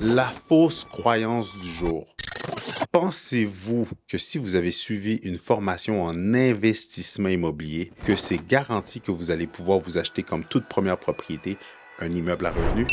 La fausse croyance du jour. Pensez-vous que si vous avez suivi une formation en investissement immobilier, que c'est garanti que vous allez pouvoir vous acheter comme toute première propriété un immeuble à revenus?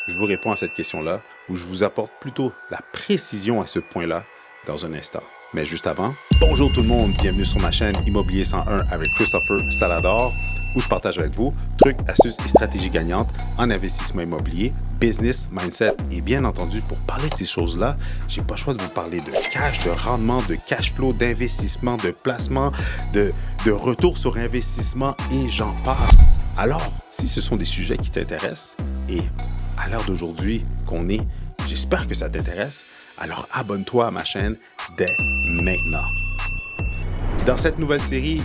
Je vous réponds à cette question-là, ou je vous apporte plutôt la précision à ce point-là dans un instant. Mais juste avant, bonjour tout le monde, bienvenue sur ma chaîne Immobilier 101 avec Christopher Salador, où je partage avec vous trucs, astuces et stratégies gagnantes en investissement immobilier, business, mindset et bien entendu, pour parler de ces choses-là, j'ai pas le choix de vous parler de cash, de rendement, de cash flow, d'investissement, de placement, de retour sur investissement et j'en passe. Alors, si ce sont des sujets qui t'intéressent et à l'heure d'aujourd'hui qu'on est, j'espère que ça t'intéresse, alors abonne-toi à ma chaîne dès maintenant. Dans cette nouvelle série,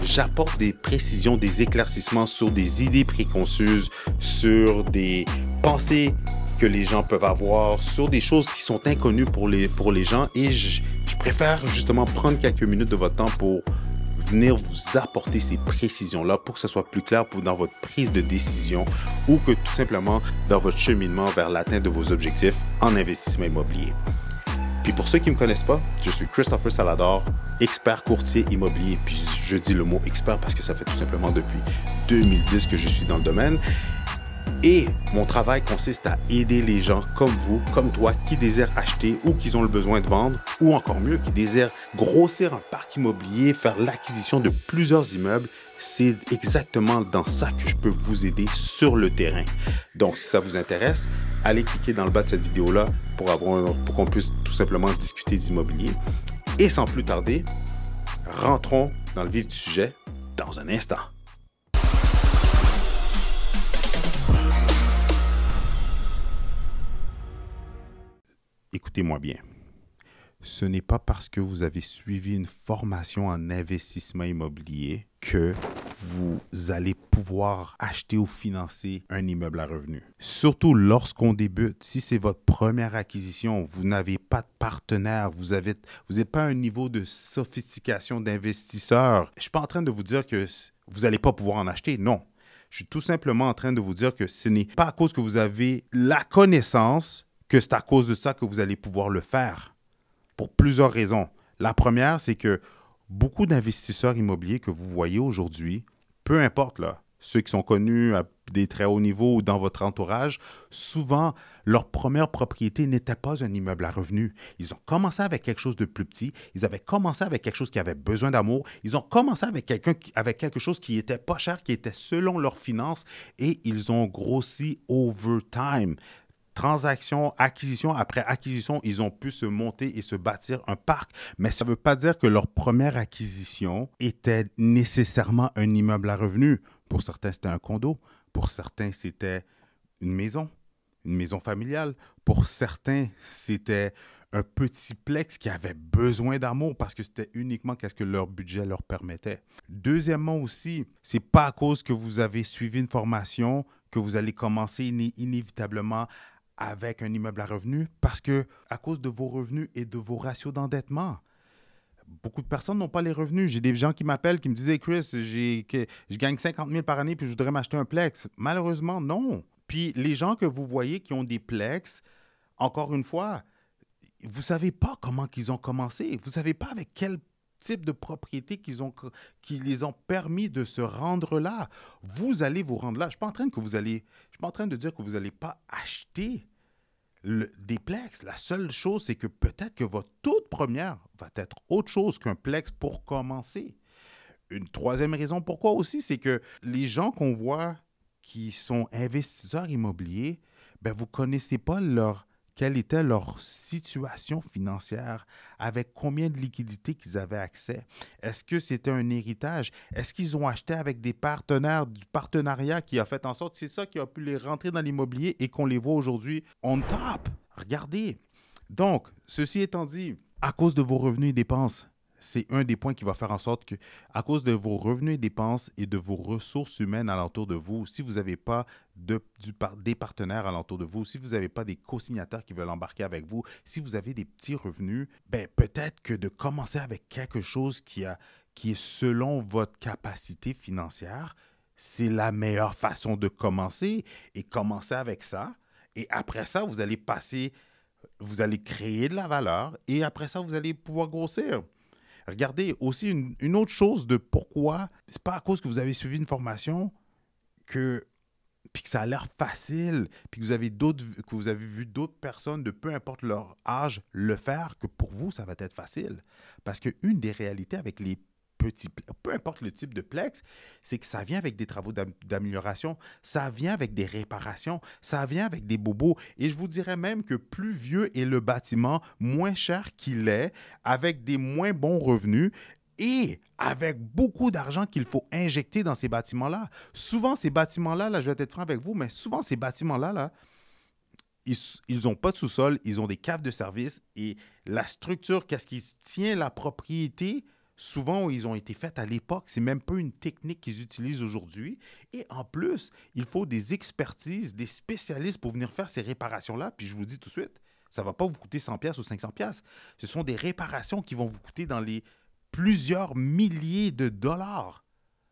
j'apporte des précisions, des éclaircissements sur des idées préconçues, sur des pensées que les gens peuvent avoir, sur des choses qui sont inconnues pour les gens et je préfère justement prendre quelques minutes de votre temps pour venir vous apporter ces précisions-là pour que ce soit plus clair dans votre prise de décision ou que tout simplement dans votre cheminement vers l'atteinte de vos objectifs en investissement immobilier. Puis pour ceux qui ne me connaissent pas, je suis Christopher Salador, expert courtier immobilier. Puis je dis le mot expert parce que ça fait tout simplement depuis 2010 que je suis dans le domaine. Et mon travail consiste à aider les gens comme vous, comme toi, qui désirent acheter ou qui ont le besoin de vendre, ou encore mieux, qui désirent grossir un parc immobilier, faire l'acquisition de plusieurs immeubles. C'est exactement dans ça que je peux vous aider sur le terrain. Donc, si ça vous intéresse, allez cliquer dans le bas de cette vidéo-là pour qu'on puisse tout simplement discuter d'immobilier. Et sans plus tarder, rentrons dans le vif du sujet dans un instant. Écoutez-moi bien. Ce n'est pas parce que vous avez suivi une formation en investissement immobilier que vous allez pouvoir acheter ou financer un immeuble à revenus. Surtout lorsqu'on débute, si c'est votre première acquisition, vous n'avez pas de partenaire, vous n'êtes pas à un niveau de sophistication d'investisseur. Je ne suis pas en train de vous dire que vous n'allez pas pouvoir en acheter, non. Je suis tout simplement en train de vous dire que ce n'est pas à cause que vous avez la connaissance que c'est à cause de ça que vous allez pouvoir le faire. Pour plusieurs raisons. La première, c'est que beaucoup d'investisseurs immobiliers que vous voyez aujourd'hui, peu importe là, ceux qui sont connus à des très hauts niveaux ou dans votre entourage, souvent, leur première propriété n'était pas un immeuble à revenus. Ils ont commencé avec quelque chose de plus petit. Ils avaient commencé avec quelque chose qui avait besoin d'amour. Ils ont commencé avec quelque chose qui n'était pas cher, qui était selon leurs finances et ils ont grossi over time. Transaction, acquisition après acquisition, ils ont pu se monter et se bâtir un parc. Mais ça ne veut pas dire que leur première acquisition était nécessairement un immeuble à revenus. Pour certains, c'était un condo. Pour certains, c'était une maison familiale. Pour certains, c'était un petit plex qui avait besoin d'amour parce que c'était uniquement ce que leur budget leur permettait. Deuxièmement aussi, c'est pas à cause que vous avez suivi une formation que vous allez commencer inévitablement avec un immeuble à revenus parce que à cause de vos revenus et de vos ratios d'endettement. Beaucoup de personnes n'ont pas les revenus. J'ai des gens qui m'appellent, qui me disent hey Chris, je gagne 50 000 par année puis je voudrais m'acheter un plex. Malheureusement, non. Puis les gens que vous voyez qui ont des plex, encore une fois, vous ne savez pas comment ils ont commencé. Vous ne savez pas avec quel type de propriété qui les ont permis de se rendre là. Vous allez vous rendre là. Je ne suis pas en train de dire que vous n'allez pas acheter des plex. La seule chose, c'est que peut-être que votre toute première va être autre chose qu'un plex pour commencer. Une troisième raison pourquoi aussi, c'est que les gens qu'on voit qui sont investisseurs immobiliers, ben vous ne connaissez pas quelle était leur situation financière, avec combien de liquidités qu'ils avaient accès. Est-ce que c'était un héritage? Est-ce qu'ils ont acheté avec des partenaires, du partenariat qui a fait en sorte que c'est ça qui a pu les rentrer dans l'immobilier et qu'on les voit aujourd'hui on top? Regardez. Donc, ceci étant dit, à cause de vos revenus et dépenses, c'est un des points qui va faire en sorte que, à cause de vos revenus et dépenses et de vos ressources humaines alentour de vous, si vous n'avez pas des partenaires alentour de vous, si vous n'avez pas des co-signataires qui veulent embarquer avec vous, si vous avez des petits revenus, ben peut-être que de commencer avec quelque chose qui est selon votre capacité financière, c'est la meilleure façon de commencer et commencer avec ça. Et après ça, vous allez créer de la valeur et après ça, vous allez pouvoir grossir. Regardez aussi une autre chose de pourquoi, c'est pas à cause que vous avez suivi une formation que puis que ça a l'air facile, puis que vous avez vu d'autres personnes de peu importe leur âge le faire, que pour vous, ça va être facile. Parce qu'une des réalités avec les peu importe le type de plex, c'est que ça vient avec des travaux d'amélioration, ça vient avec des réparations, ça vient avec des bobos. Et je vous dirais même que plus vieux est le bâtiment, moins cher qu'il est, avec des moins bons revenus, et avec beaucoup d'argent qu'il faut injecter dans ces bâtiments-là. Souvent, ces bâtiments-là, là, je vais être franc avec vous, mais souvent, ces bâtiments-là, là, ils n'ont pas de sous-sol, ils ont des caves de service et la structure, qu'est-ce qui tient la propriété, souvent, ils ont été faits à l'époque. C'est même pas une technique qu'ils utilisent aujourd'hui. Et en plus, il faut des expertises, des spécialistes pour venir faire ces réparations-là. Puis je vous dis tout de suite, ça ne va pas vous coûter 100$ ou 500$. Ce sont des réparations qui vont vous coûter dans les plusieurs milliers de dollars.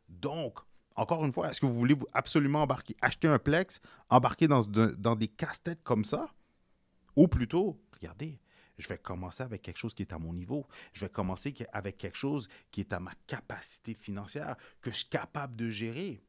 Donc, encore une fois, est-ce que vous voulez absolument acheter un Plex, embarquer dans des casse-têtes comme ça? Ou plutôt, regardez, je vais commencer avec quelque chose qui est à mon niveau. Je vais commencer avec quelque chose qui est à ma capacité financière, que je suis capable de gérer.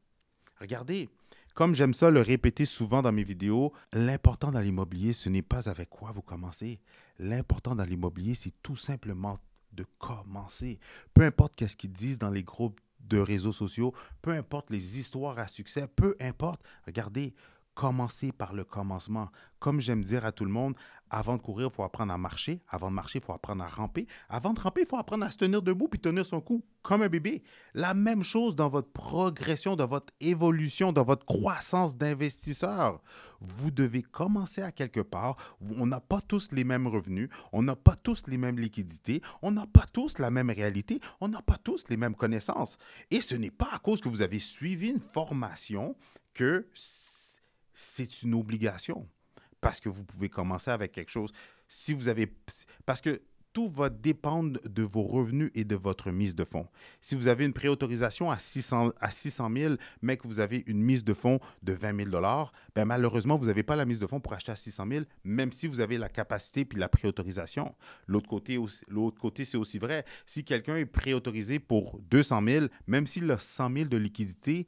Regardez, comme j'aime ça le répéter souvent dans mes vidéos, l'important dans l'immobilier, ce n'est pas avec quoi vous commencez. L'important dans l'immobilier, c'est tout simplement de commencer. Peu importe qu'est-ce qu'ils disent dans les groupes de réseaux sociaux, peu importe les histoires à succès, peu importe, regardez, commencez par le commencement. Comme j'aime dire à tout le monde, avant de courir, il faut apprendre à marcher. Avant de marcher, il faut apprendre à ramper. Avant de ramper, il faut apprendre à se tenir debout puis tenir son cou comme un bébé. La même chose dans votre progression, dans votre évolution, dans votre croissance d'investisseur. Vous devez commencer à quelque part. On n'a pas tous les mêmes revenus. On n'a pas tous les mêmes liquidités. On n'a pas tous la même réalité. On n'a pas tous les mêmes connaissances. Et ce n'est pas à cause que vous avez suivi une formation que c'est une obligation. Parce que vous pouvez commencer avec quelque chose. Si vous avez, parce que tout va dépendre de vos revenus et de votre mise de fonds. Si vous avez une préautorisation à 600 000, mais que vous avez une mise de fonds de 20 000 ben malheureusement, vous n'avez pas la mise de fonds pour acheter à 600 000, même si vous avez la capacité puis la préautorisation. L'autre côté, c'est aussi vrai. Si quelqu'un est préautorisé pour 200 000, même s'il a 100 000 de liquidité,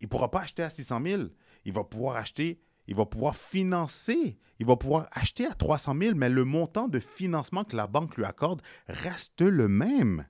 il ne pourra pas acheter à 600 000. Il va pouvoir financer, il va pouvoir acheter à 300 000, mais le montant de financement que la banque lui accorde reste le même.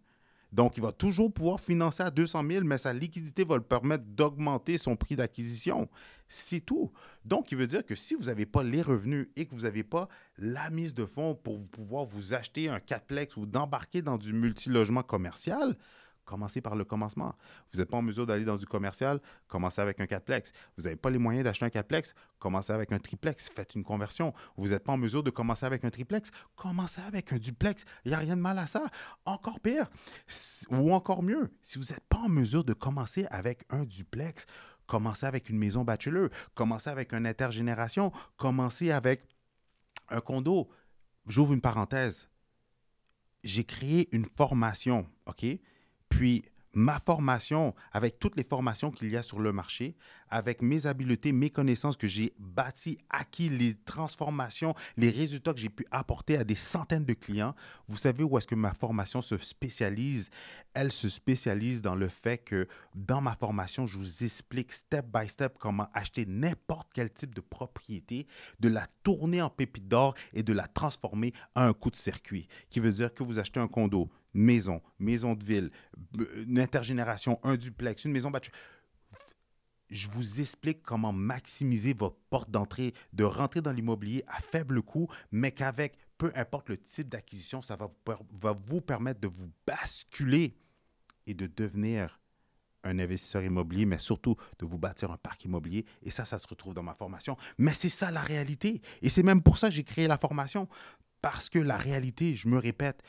Donc, il va toujours pouvoir financer à 200 000, mais sa liquidité va le permettre d'augmenter son prix d'acquisition. C'est tout. Donc, il veut dire que si vous n'avez pas les revenus et que vous n'avez pas la mise de fonds pour pouvoir vous acheter un 4plex ou d'embarquer dans du multilogement commercial, commencez par le commencement. Vous n'êtes pas en mesure d'aller dans du commercial, commencez avec un 4plex. Vous n'avez pas les moyens d'acheter un 4plex, commencez avec un triplex, faites une conversion. Vous n'êtes pas en mesure de commencer avec un triplex, commencez avec un duplex. Il n'y a rien de mal à ça. Encore pire, ou encore mieux, si vous n'êtes pas en mesure de commencer avec un duplex, commencez avec une maison bachelor, commencez avec une intergénération, commencez avec un condo. J'ouvre une parenthèse. J'ai créé une formation, OK? Puis, ma formation, avec toutes les formations qu'il y a sur le marché, avec mes habiletés, mes connaissances que j'ai bâties, acquis, les transformations, les résultats que j'ai pu apporter à des centaines de clients, vous savez où est-ce que ma formation se spécialise? Elle se spécialise dans le fait que dans ma formation, je vous explique step by step comment acheter n'importe quel type de propriété, de la tourner en pépite d'or et de la transformer à un coup de circuit, qui veut dire que vous achetez un condo, maison de ville, une intergénération, un duplex, une maison bâtie. Je vous explique comment maximiser votre porte d'entrée, de rentrer dans l'immobilier à faible coût, mais qu'avec peu importe le type d'acquisition, ça va vous permettre de vous basculer et de devenir un investisseur immobilier, mais surtout de vous bâtir un parc immobilier. Et ça se retrouve dans ma formation. Mais c'est ça la réalité. Et c'est même pour ça que j'ai créé la formation. Parce que la réalité, je me répète,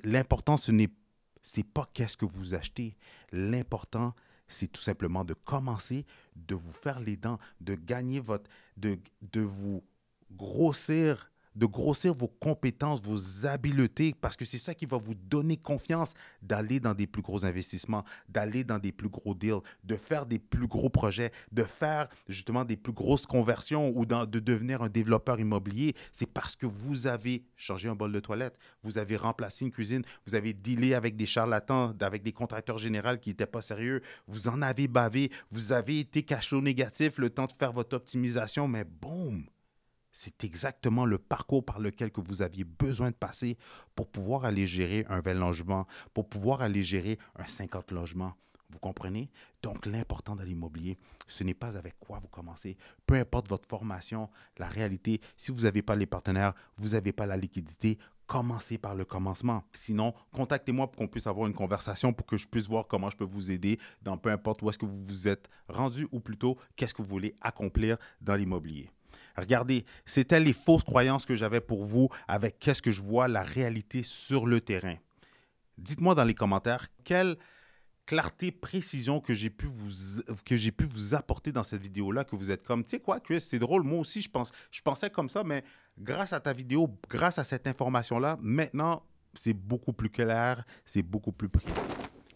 l'important, c'est pas qu'est-ce que vous achetez. L'important, c'est tout simplement de commencer, de vous faire les dents, de gagner de vous grossir de grossir vos compétences, vos habiletés, parce que c'est ça qui va vous donner confiance d'aller dans des plus gros investissements, d'aller dans des plus gros deals, de faire des plus gros projets, de faire justement des plus grosses conversions ou de devenir un développeur immobilier. C'est parce que vous avez changé un bol de toilette, vous avez remplacé une cuisine, vous avez dealé avec des charlatans, avec des contracteurs généraux qui n'étaient pas sérieux, vous en avez bavé, vous avez été cash flow négatif le temps de faire votre optimisation, mais boum! C'est exactement le parcours par lequel que vous aviez besoin de passer pour pouvoir aller gérer un 20 logements, pour pouvoir aller gérer un 50 logements. Vous comprenez? Donc, l'important dans l'immobilier, ce n'est pas avec quoi vous commencez. Peu importe votre formation, la réalité, si vous n'avez pas les partenaires, vous n'avez pas la liquidité, commencez par le commencement. Sinon, contactez-moi pour qu'on puisse avoir une conversation pour que je puisse voir comment je peux vous aider dans peu importe où est-ce que vous vous êtes rendu ou plutôt qu'est-ce que vous voulez accomplir dans l'immobilier. Regardez, c'était les fausses croyances que j'avais pour vous avec qu'est-ce que je vois, la réalité sur le terrain. Dites-moi dans les commentaires quelle clarté, précision que j'ai pu vous apporter dans cette vidéo-là, que vous êtes comme, tu sais quoi, Chris, c'est drôle, moi aussi, je pensais comme ça, mais grâce à ta vidéo, grâce à cette information-là, maintenant, c'est beaucoup plus clair, c'est beaucoup plus précis.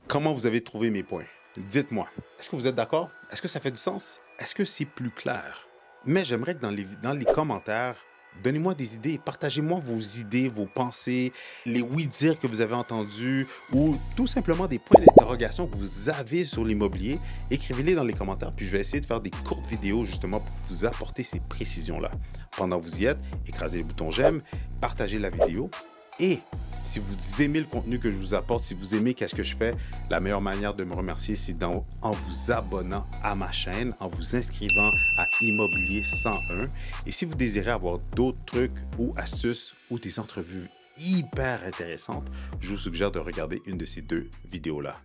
Comment vous avez trouvé mes points? Dites-moi, est-ce que vous êtes d'accord? Est-ce que ça fait du sens? Est-ce que c'est plus clair? Mais j'aimerais que dans les commentaires, donnez-moi des idées, partagez-moi vos idées, vos pensées, les oui-dire que vous avez entendus ou tout simplement des points d'interrogation que vous avez sur l'immobilier. Écrivez-les dans les commentaires, puis je vais essayer de faire des courtes vidéos justement pour vous apporter ces précisions-là. Pendant que vous y êtes, écrasez le bouton j'aime, partagez la vidéo et si vous aimez le contenu que je vous apporte, si vous aimez qu'est-ce que je fais, la meilleure manière de me remercier, c'est en vous abonnant à ma chaîne, en vous inscrivant à Immobilier 101. Et si vous désirez avoir d'autres trucs ou astuces ou des entrevues hyper intéressantes, je vous suggère de regarder une de ces deux vidéos-là.